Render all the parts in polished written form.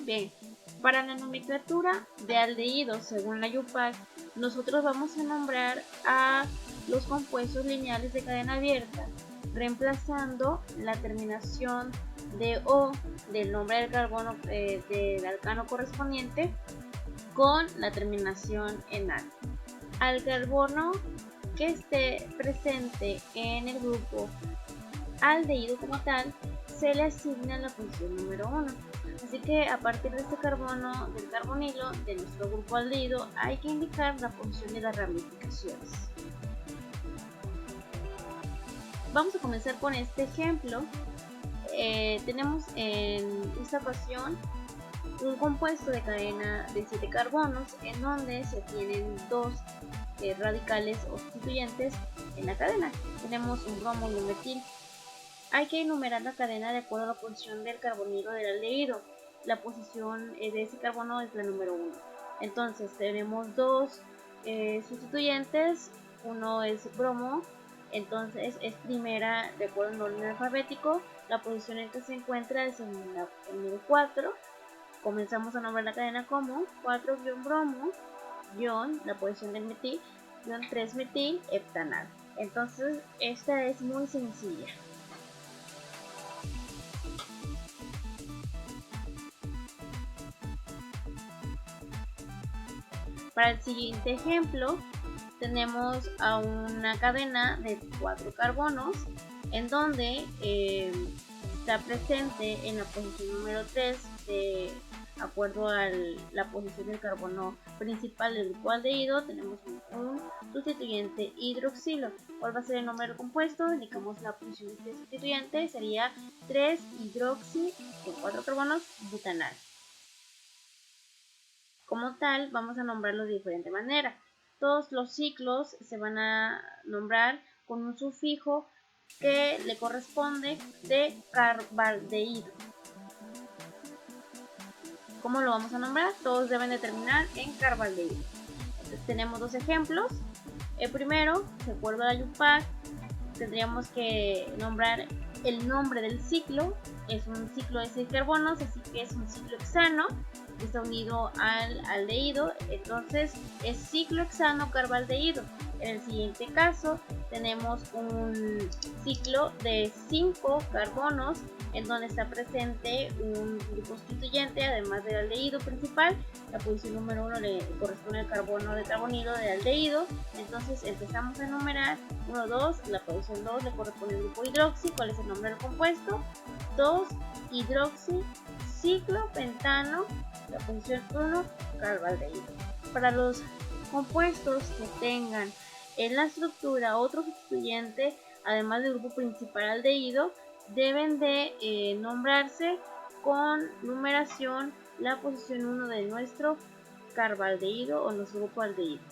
Bien, para la nomenclatura de aldehídos según la IUPAC, nosotros vamos a nombrar a los compuestos lineales de cadena abierta, reemplazando la terminación de O del nombre del carbono del alcano correspondiente con la terminación en al. Al carbono que esté presente en el grupo aldehído como tal, se le asigna la posición número 1. Así que a partir de este carbono del carbonilo de nuestro grupo aldehído hay que indicar la posición de las ramificaciones. Vamos a comenzar con este ejemplo. Tenemos en esta ocasión un compuesto de cadena de 7 carbonos en donde se tienen dos radicales o sustituyentes en la cadena. Tenemos un bromo y un metil. Hay que enumerar la cadena de acuerdo a la posición del carbonilo del aldehído. La posición de ese carbono es la número 1. Entonces tenemos dos sustituyentes, uno es bromo, entonces es primera de acuerdo al orden alfabético. La posición en que se encuentra es en el 4. Comenzamos a nombrar la cadena como 4-bromo, la posición del metil, 3-metil, heptanal. Entonces esta es muy sencilla. Para el siguiente ejemplo tenemos a una cadena de 4 carbonos en donde está presente en la posición número 3 de acuerdo a la posición del carbono principal del grupo aldehído. Tenemos un sustituyente hidroxilo. ¿Cuál va a ser el nombre del compuesto? Indicamos la posición de este sustituyente, sería 3-hidroxi con 4 carbonos butanal. Como tal, vamos a nombrarlo de diferente manera. Todos los ciclos se van a nombrar con un sufijo que le corresponde de carbaldehído. ¿Cómo lo vamos a nombrar? Todos deben de terminar en carbaldehído. Entonces tenemos dos ejemplos. El primero, de acuerdo a la IUPAC, tendríamos que nombrar el nombre del ciclo. Es un ciclo de 6 carbonos, así que es un ciclo hexano. Está unido al aldehído, entonces es ciclo hexano carbaldehído. En el siguiente caso tenemos un ciclo de 5 carbonos en donde está presente un grupo sustituyente además del aldehído principal. La posición número 1 le corresponde al carbono de carbonilo del aldehído. Entonces empezamos a enumerar 1, 2, la posición 2 le corresponde al grupo hidroxi. ¿Cuál es el nombre del compuesto? 2-hidroxi ciclo pentano, la posición 1 carbaldehído. Para los compuestos que tengan en la estructura otro sustituyente además del grupo principal aldehído, deben de nombrarse con numeración la posición 1 de nuestro carbaldehído o nuestro grupo aldehído.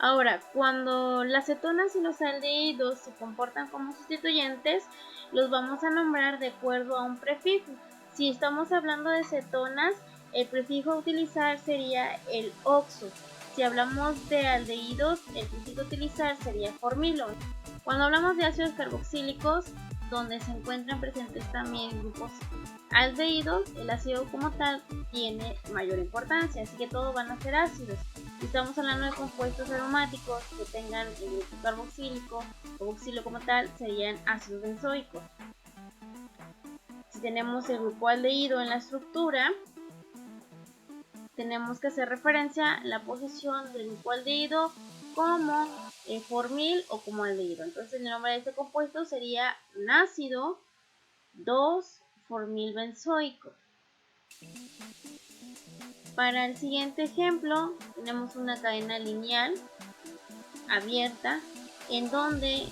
Ahora, cuando las cetonas y los aldehídos se comportan como sustituyentes, los vamos a nombrar de acuerdo a un prefijo. Si estamos hablando de cetonas, el prefijo a utilizar sería el oxo. Si hablamos de aldehídos, el prefijo a utilizar sería formilo. Cuando hablamos de ácidos carboxílicos, donde se encuentran presentes también grupos aldehídos, el ácido como tal tiene mayor importancia, así que todos van a ser ácidos. Si estamos hablando de compuestos aromáticos que tengan el grupo carboxílico o oxilo como tal, serían ácidos benzoicos. Si tenemos el grupo aldehído en la estructura, tenemos que hacer referencia a la posición del grupo aldehído como formil o como aldehído. Entonces el nombre de este compuesto sería un ácido 2-formil benzoico. Para el siguiente ejemplo tenemos una cadena lineal abierta en donde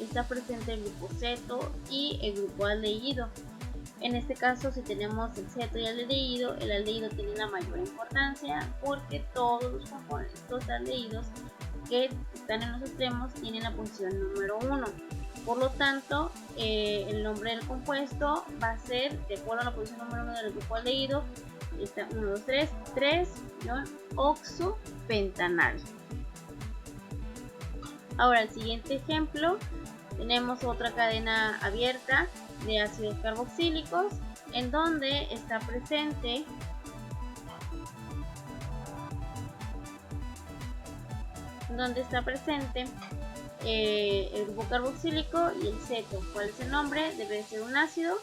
está presente el grupo ceto y el grupo aldehído. En este caso, si tenemos el ceto y el aldehído tiene la mayor importancia porque todos los compuestos aldehídos que están en los extremos tienen la posición número 1. Por lo tanto, el nombre del compuesto va a ser, de acuerdo a la posición número 1 del grupo aldehído, está 1, 2, 3, oxopentanal. Ahora, el siguiente ejemplo, tenemos otra cadena abierta de ácidos carboxílicos, en donde está presente el grupo carboxílico y el ceto. ¿Cuál es el nombre? Debe ser un ácido.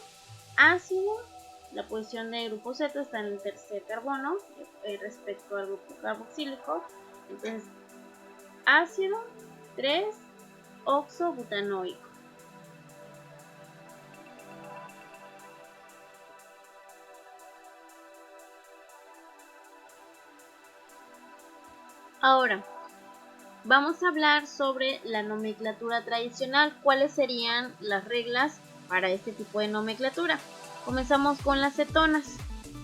Ácido, la posición del grupo ceto está en el tercer carbono respecto al grupo carboxílico. Entonces, ácido 3-oxobutanoico. Ahora, vamos a hablar sobre la nomenclatura tradicional. ¿Cuáles serían las reglas para este tipo de nomenclatura? Comenzamos con las cetonas.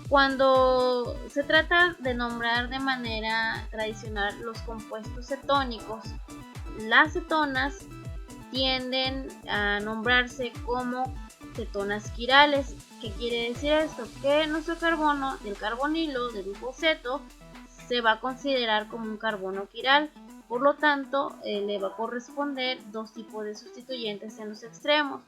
Cuando se trata de nombrar de manera tradicional los compuestos cetónicos, las cetonas tienden a nombrarse como cetonas quirales. ¿Qué quiere decir esto? Que nuestro carbono del carbonilo del grupo ceto se va a considerar como un carbono quiral. Por lo tanto, le va a corresponder dos tipos de sustituyentes en los extremos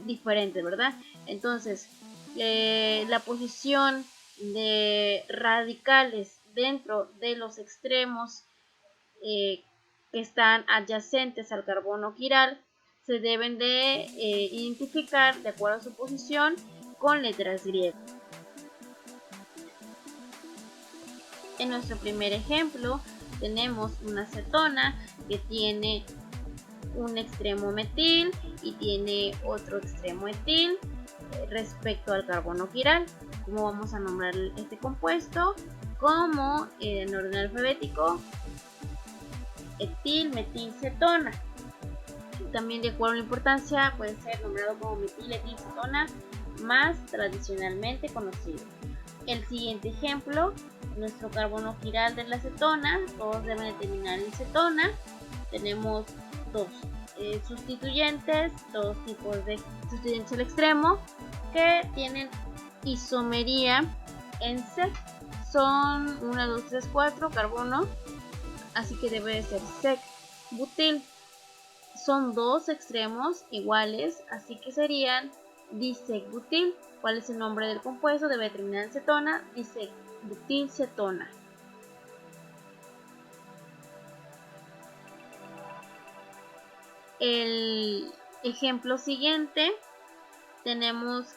diferentes, ¿verdad? Entonces, la posición de radicales dentro de los extremos que están adyacentes al carbono quiral se deben de identificar de acuerdo a su posición con letras griegas. En nuestro primer ejemplo tenemos una cetona que tiene un extremo metil y tiene otro extremo etil respecto al carbono quiral. ¿Cómo vamos a nombrar este compuesto? Como en orden alfabético, etilmetilcetona. También de acuerdo a la importancia puede ser nombrado como metiletilcetona, más tradicionalmente conocido. El siguiente ejemplo, nuestro carbono quiral de la cetona, todos deben de terminar en cetona. Tenemos dos sustituyentes, dos tipos de sustituyentes al extremo que tienen isomería en C. Son 1, 2, 3, 4 carbono, así que debe de ser sec-butil. Son dos extremos iguales, así que serían disec-butil. ¿Cuál es el nombre del compuesto? Debe terminar en cetona, disec-butilcetona. El ejemplo siguiente, tenemos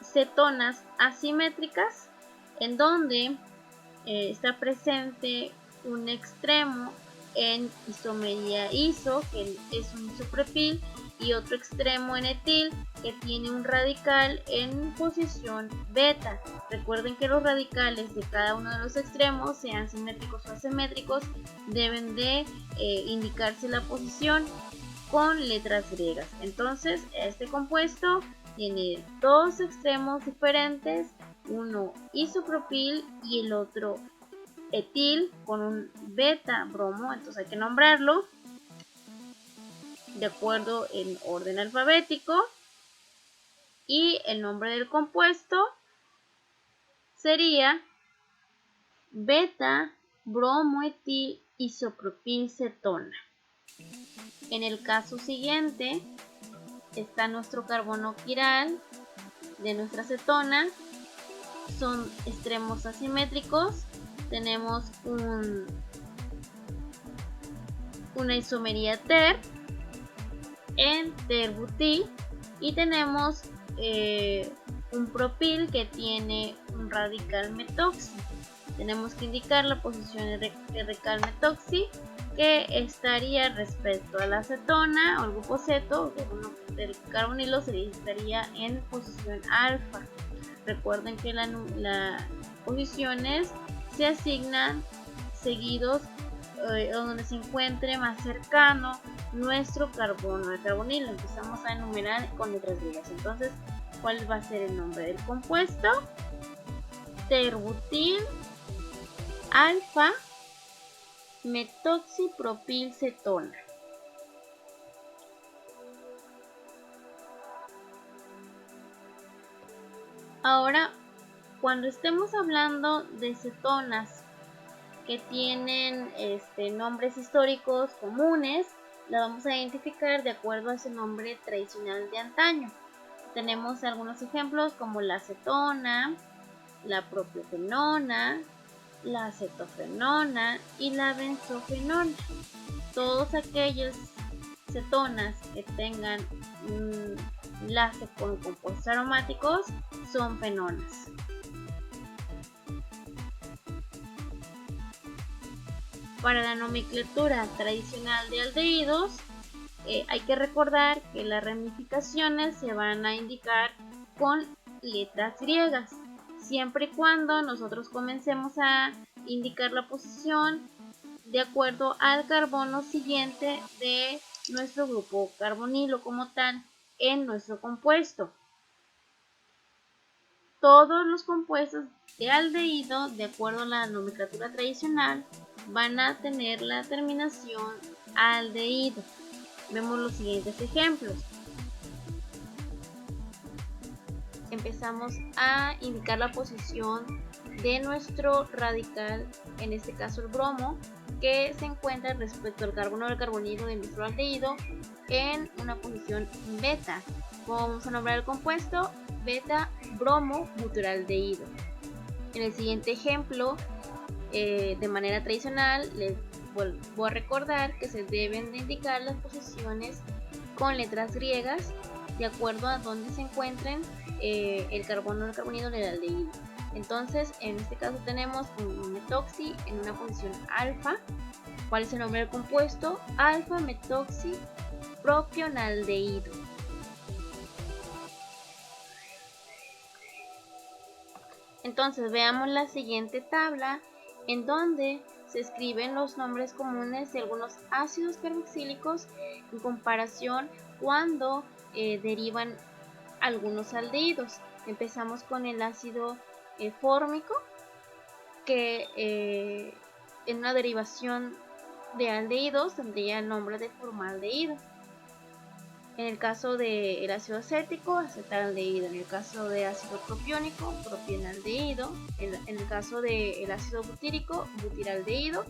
cetonas asimétricas, en donde está presente un extremo en isomería iso, que es un isopropil, y otro extremo en etil, que tiene un radical en posición beta. Recuerden que los radicales de cada uno de los extremos, sean simétricos o asimétricos, deben de indicarse la posición con letras griegas. Entonces, este compuesto tiene dos extremos diferentes, uno isopropil y el otro etil con un beta bromo. Entonces hay que nombrarlo de acuerdo en orden alfabético, y el nombre del compuesto sería beta bromoetil isopropilcetona. En el caso siguiente está nuestro carbono quiral de nuestra cetona. Son extremos asimétricos. Tenemos una isomería ter en terbutil, y tenemos un propil que tiene un radical metoxi. Tenemos que indicar la posición de radical metoxi, que estaría respecto a la cetona o el grupo ceto del carbonilo, se estaría en posición alfa. Recuerden que las posiciones se asignan seguidos donde se encuentre más cercano nuestro carbono al carbonilo. Empezamos a enumerar con letras griegas. Entonces, ¿cuál va a ser el nombre del compuesto? Terbutil alfa metoxipropilcetona. Ahora, cuando estemos hablando de cetonas que tienen nombres históricos comunes, la vamos a identificar de acuerdo a ese nombre tradicional de antaño. Tenemos algunos ejemplos como la acetona, la propiofenona, la acetofenona y la benzofenona. Todos aquellos cetonas que tengan un enlace con compuestos aromáticos son fenonas. Para la nomenclatura tradicional de aldehídos, hay que recordar que las ramificaciones se van a indicar con letras griegas, siempre y cuando nosotros comencemos a indicar la posición de acuerdo al carbono siguiente de nuestro grupo carbonilo como tal en nuestro compuesto. Todos los compuestos de aldehído, de acuerdo a la nomenclatura tradicional, van a tener la terminación aldehído. Vemos los siguientes ejemplos. Empezamos a indicar la posición de nuestro radical, en este caso el bromo, que se encuentra respecto al carbono del carbonilo de nuestro aldehído en una posición beta. Vamos a nombrar el compuesto beta bromo butiraldehído. En el siguiente ejemplo, de manera tradicional, les vuelvo a recordar que se deben de indicar las posiciones con letras griegas de acuerdo a donde se encuentren el carbono del carbonilo del aldehído. Entonces, en este caso tenemos un metoxi en una posición alfa. ¿Cuál es el nombre del compuesto? Alfa metoxi propionaldehído. Entonces veamos la siguiente tabla en donde se escriben los nombres comunes de algunos ácidos carboxílicos en comparación cuando derivan algunos aldehídos. Empezamos con el ácido fórmico, que en una derivación de aldehídos tendría el nombre de formaldehído. En el caso del ácido acético, acetaldehído. En el caso de ácido propiónico, propionaldehído. En el caso del ácido butírico, butiraldehído.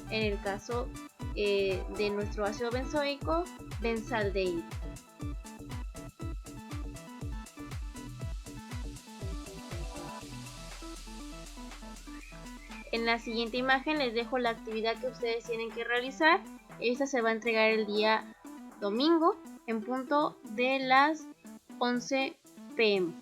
En el caso de nuestro ácido benzoico, benzaldehído. En la siguiente imagen les dejo la actividad que ustedes tienen que realizar. Esta se va a entregar el día domingo en punto de las 11 p.m.